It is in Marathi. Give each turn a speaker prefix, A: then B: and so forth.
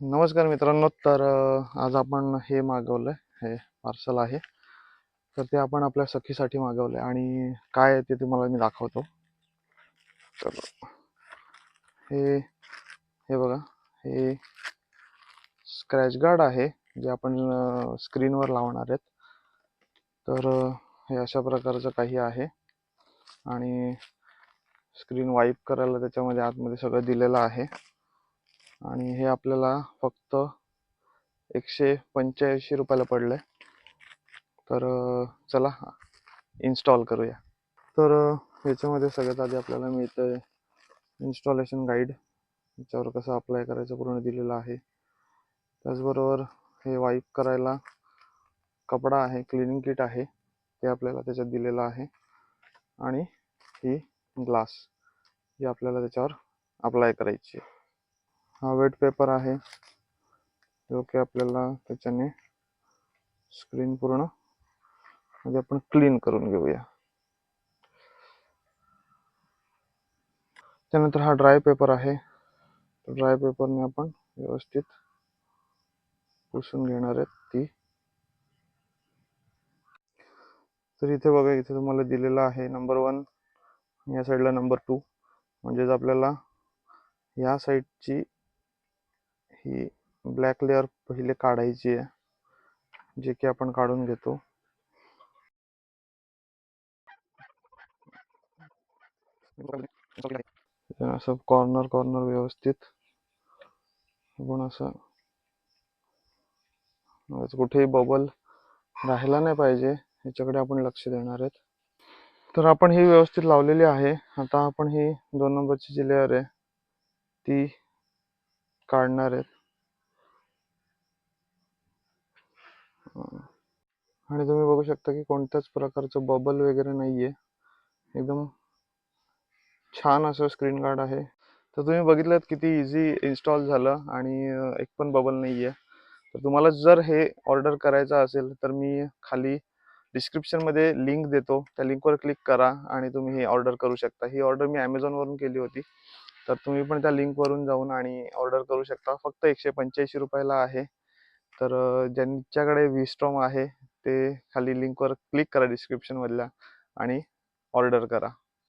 A: नमस्कार मित्रांनो. तर आज आपण हे मागवलंय, हे पार्सल आहे. तर ते आपण आपल्या सखीसाठी मागवलंय आणि काय आहे ते तुम्हाला मी दाखवतो. तर हे हे बघा, हे स्क्रॅच गार्ड आहे जे आपण स्क्रीनवर लावणार आहेत. तर हे अशा प्रकारचं काही आहे आणि स्क्रीन वाईप करायला त्याच्यामध्ये आतमध्ये सगळं दिलेलं आहे. आणि हे आपल्याला फक्त 185 रुपयाला पडलंय. तर चला इन्स्टॉल करूया. तर याच्यामध्ये सगळ्यात आधी आपल्याला मिळतंय इन्स्टॉलेशन गाईड, याच्यावर कसं अप्लाय करायचं पूर्ण दिलेलं आहे. त्याचबरोबर हे वाईप करायला कपडा आहे, क्लिनिंग किट आहे, ते आपल्याला त्याच्यात दिलेलं आहे. आणि ही ग्लास जी आपल्याला त्याच्यावर अप्लाय करायची आहे. हा वेट पेपर आहे जो की आपल्याला त्याच्याने स्क्रीन पूर्ण म्हणजे आपण क्लीन करून घेऊया. त्यानंतर हा ड्राय पेपर आहे. ड्राय पेपरने आपण व्यवस्थित पुसून घेणार आहेत ती. तर इथे बघा, इथे तुम्हाला दिलेलं आहे नंबर 1, या साईडला नंबर 2. म्हणजेच आपल्याला या साईडची ही ब्लॅक लेअर पहिले काढायची आहे, जे की आपण काढून घेतो. असं कॉर्नर कॉर्नर व्यवस्थित आपण असं, कुठेही बबल राहिला नाही पाहिजे याच्याकडे आपण लक्ष देणार आहेत. तर आपण ही व्यवस्थित लावलेली आहे. आता आपण ही 2 नंबरची जी लेअर आहे ती काढणार आहेत. आणि तुम्ही बघू शकता की कोणत्याच प्रकारचं बबल वगैरे नाहीये, एकदम छान असं स्क्रीन गार्ड आहे. तर तुम्ही बघितलं किती इझी इन्स्टॉल झालं आणि एक पण बबल नाहीये. तर तुम्हाला जर हे ऑर्डर करायचं असेल तर मी खाली डिस्क्रिप्शनमध्ये लिंक देतो, त्या लिंकवर क्लिक करा आणि तुम्ही ही ऑर्डर करू शकता. ही ऑर्डर मी ॲमेझॉनवरून केली होती, तर तुम्ही पण त्या लिंकवरून जाऊन आणि ऑर्डर करू शकता. फक्त 185 रुपयाला आहे. तर ज्यांच्याकडे विस्टॉम आहे ते खाली लिंकवर क्लिक करा डिस्क्रिप्शनमधल्या आणि ऑर्डर करा.